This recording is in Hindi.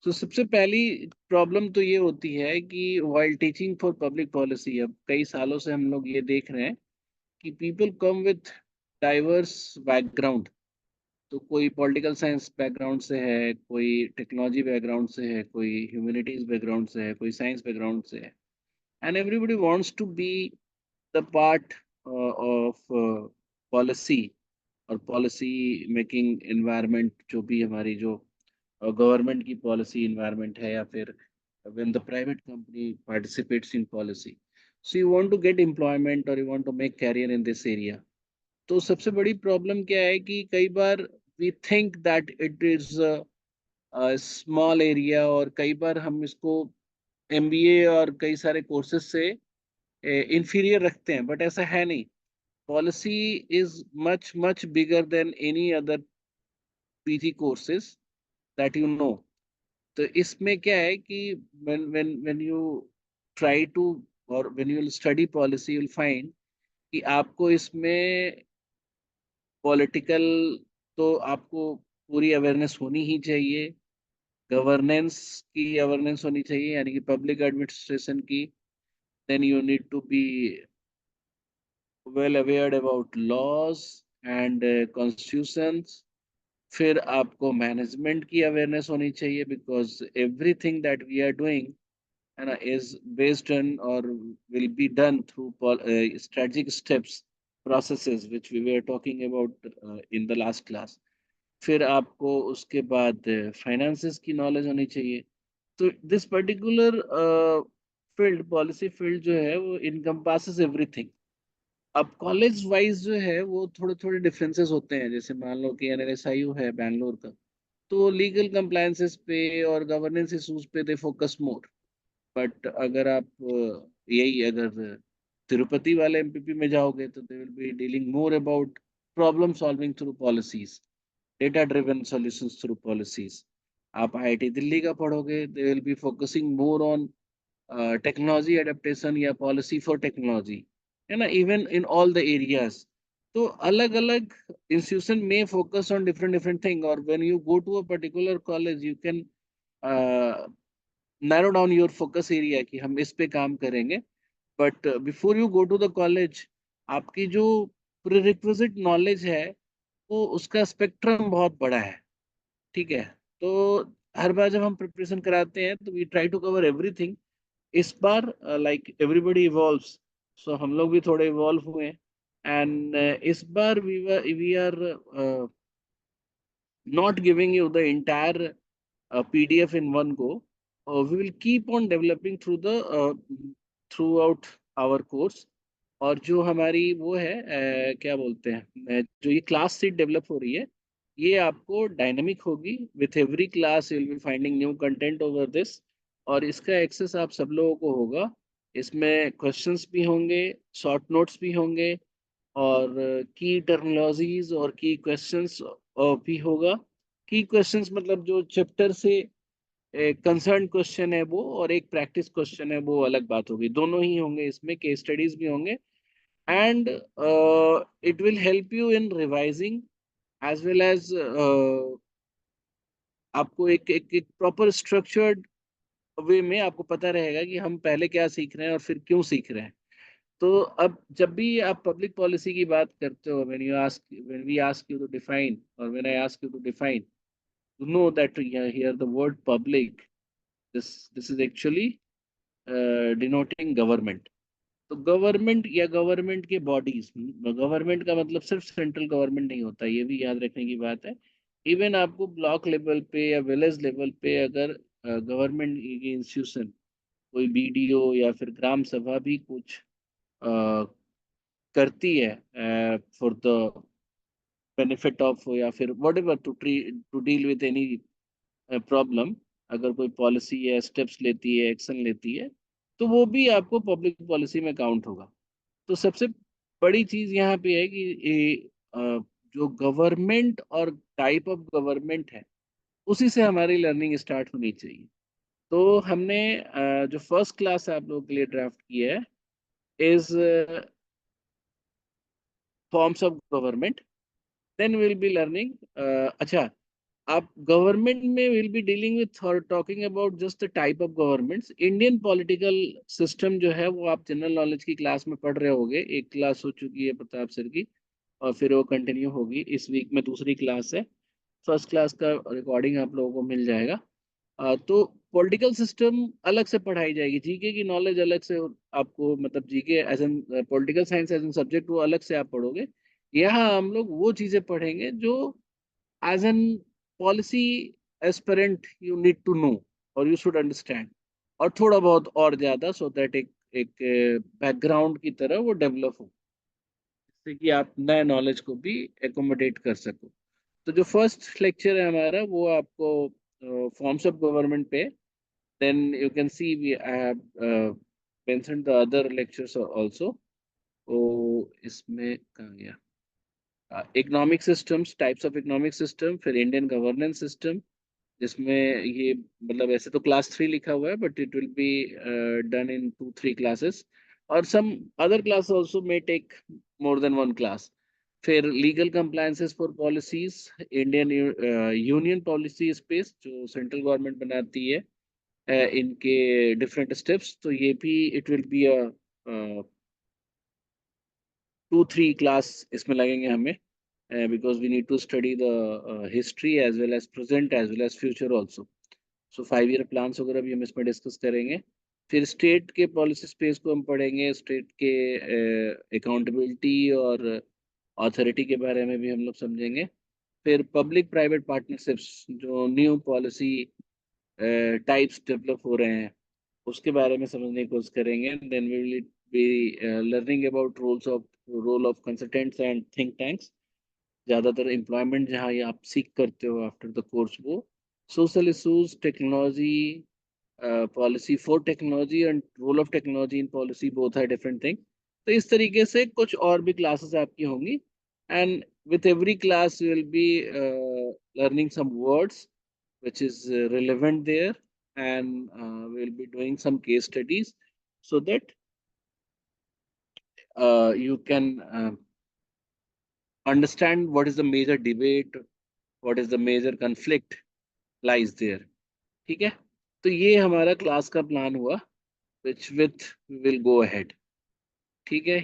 तो सबसे पहली प्रॉब्लम तो ये होती है कि while teaching for public policy, अब कई सालों से हम लोग ये देख रहे हैं कि people come with diverse background. तो कोई पॉलिटिकल साइंस बैकग्राउंड से है, कोई टेक्नोलॉजी बैकग्राउंड से है, कोई ह्यूमैनिटीज बैकग्राउंड से है, कोई साइंस बैकग्राउंड से है, and everybody wants to be the part of policy और पॉलिसी मेकिंग एनवायरनमेंट, जो भी हमारी जो गवर्नमेंट की पॉलिसी एनवायरनमेंट है, या फिर when the private company participates in policy, so you want to get employment or you want to make career in this area। तो सबसे बड़ी प्रॉब्लम क्या है कि कई बार we think that it is small area, और कई बार हम इसको एमबीए और कई सारे कोर्सेज से इंफीरियर रखते हैं, बट ऐसा है नहीं। Policy is much much bigger than any other PG courses that you know. तो इसमें क्या है कि when you try to or when you will study policy, you will find कि आपको इसमें पॉलिटिकल तो आपको पूरी अवेयरनेस होनी ही चाहिए, गवर्नेंस की अवेयरनेस होनी चाहिए, यानी कि पब्लिक एडमिनिस्ट्रेशन की। Then you need to be well awared about laws and constitutions. फिर आपको मैनेजमेंट की अवेयरनेस होनी चाहिए, because everything that we are doing है ना is based on or will be done through strategic steps, processes which we were talking about in the last class। फिर आपको उसके बाद फाइनेंसेस की नॉलेज होनी चाहिए। तो this particular field, policy field जो है वो इनकम्पासेस एवरीथिंग। अब कॉलेज वाइज जो है वो थोड़े थोड़े डिफरेंसेस होते हैं। जैसे मान लो कि एनएलएसआईयू है बैंगलोर का, तो लीगल कंप्लायंसेस पे और गवर्नेंस इशूज पे दे फोकस मोर। बट अगर आप यही अगर तिरुपति वाले एमपीपी में जाओगे तो they will be dealing more about problem solving through policies, data driven solutions through policies. आप आईआईटी दिल्ली का पढ़ोगे, they will be focusing more on technology adaptation या पॉलिसी फॉर टेक्नोलॉजी, है ना, even in all the areas. तो अलग अलग इंस्टीट्यूशन में focus on different different thing, और when you go to a particular college you can narrow down your focus area कि हम इस पे काम करेंगे। But before you go to the college, आपकी जो प्रीरिक्विजिट नॉलेज है वो उसका स्पेक्ट्रम बहुत बड़ा है। ठीक है। तो हर बार जब हम प्रिपरेशन कराते हैं तो we try to cover everything. इस बार लाइक एवरीबॉडी इवॉल्व्स, सो हम लोग भी थोड़े इवॉल्व हुए हैं। एंड इस बार we are not giving you the entire PDF in one go. We will keep on developing through the throughout our course। और जो हमारी वो है क्या बोलते हैं, जो ये क्लास सीट डेवलप हो रही है, ये आपको डायनेमिक होगी। With every class you will be finding new content over this, और इसका एक्सेस आप सब लोगों को होगा। इसमें क्वेश्चंस भी होंगे, शॉर्ट नोट्स भी होंगे, और की टर्मिनोलॉजीज और की क्वेश्चंस भी होगा। की क्वेश्चंस मतलब जो चैप्टर से कंसर्न क्वेश्चन है वो, और एक प्रैक्टिस क्वेश्चन है वो, अलग बात होगी। दोनों ही होंगे, इसमें केस स्टडीज भी होंगे। And it will help you in revising as well as आपको एक प्रॉपर स्ट्रक्चर्ड वे में आपको पता रहेगा कि हम पहले क्या सीख रहे हैं और फिर क्यों सीख रहे हैं। तो अब जब भी आप पब्लिक पॉलिसी की बात करते हो, when we ask you to define, or when I ask you to define, you know that here the word public, this is actually denoting government। तो गवर्नमेंट या गवर्नमेंट के बॉडीज, गवर्नमेंट का मतलब सिर्फ सेंट्रल गवर्नमेंट नहीं होता, ये भी याद रखने की बात है। इवन आपको ब्लॉक लेवल पे या विलेज लेवल पे अगर गवर्नमेंट की इंस्टीट्यूशन, कोई बीडीओ या फिर ग्राम सभा भी कुछ करती है फॉर द बेनिफिट ऑफ, या फिर whatever to deal with any problem, अगर कोई पॉलिसी या स्टेप्स लेती है, एक्शन लेती है, तो वो भी आपको पब्लिक पॉलिसी में काउंट होगा। तो सबसे बड़ी चीज यहाँ पे है कि जो गवर्नमेंट और टाइप ऑफ गवर्नमेंट है, उसी से हमारी लर्निंग स्टार्ट होनी चाहिए। तो हमने जो फर्स्ट क्लास आप लोगों के लिए ड्राफ्ट किया है is forms of government. Then will be learning, अच्छा, आप गवर्नमेंट में विल बी डीलिंग विथ और talking about just the type of governments. Indian political system जो है वो आप जनरल नॉलेज की क्लास में पढ़ रहे होगे, एक क्लास हो चुकी है प्रताप सर की, और फिर वो कंटिन्यू होगी, इस वीक में दूसरी क्लास है। फर्स्ट क्लास का रिकॉर्डिंग आप लोगों को मिल जाएगा। तो पॉलिटिकल सिस्टम अलग से पढ़ाई जाएगी, जीके की नॉलेज अलग से आपको, मतलब GK as an political science as an subject वो अलग से आप पढ़ोगे। यहाँ हम लोग वो चीजें पढ़ेंगे जो as an policy aspirant you need to know और यू शुड अंडरस्टैंड, और थोड़ा बहुत और ज्यादा, सो दैट एक एक बैकग्राउंड की तरह वो डेवलप हो, जिससे कि आप नए नॉलेज को भी एकोमोडेट कर सको। तो जो फर्स्ट लेक्चर है हमारा वो आपको फॉर्म्स ऑफ गवर्नमेंट पे, then you can see we have mentioned the other lectures also। तो इसमें कहाँ गया, economic systems, types of economic system, फिर इंडियन गवर्नेंस सिस्टम, जिसमें ये मतलब ऐसे तो क्लास 3 लिखा हुआ है but it will be done in 2-3 classes, और some other class also may take more than one class. फिर legal compliances for policies, Indian union policy space जो सेंट्रल गवर्नमेंट बनाती है, इनके डिफरेंट स्टेप्स, तो ये भी it will be a 2-3 class इसमें लगेंगे हमें, because we need to study the history as well as present as well as future also। So 5 year plans वगैरह भी हम इसमें डिस्कस करेंगे। फिर स्टेट के पॉलिसी स्पेस को हम पढ़ेंगे, स्टेट के अकाउंटेबिलिटी और अथॉरिटी के बारे में भी हम लोग समझेंगे। फिर पब्लिक प्राइवेट पार्टनरशिप्स जो न्यू पॉलिसी टाइप्स डेवलप हो रहे हैं उसके बारे में समझने की कोशिश करेंगे। Then we will be learning about role of consultants and think tanks, ज़्यादातर एम्प्लॉयमेंट जहाँ ये आप सीख करते हो आफ्टर द कोर्स वो। Social issues, technology, policy for technology and role of technology in policy, both are different thing. तो इस तरीके से कुछ और भी क्लासेस आपकी होंगी, and with every class you will be learning some words which is relevant there, and we'll be doing some case studies so that you can understand what is the major debate, what is the major conflict lies there। ठीक है, तो ये हमारा क्लास का प्लान हुआ, which with we will go ahead। ठीक है।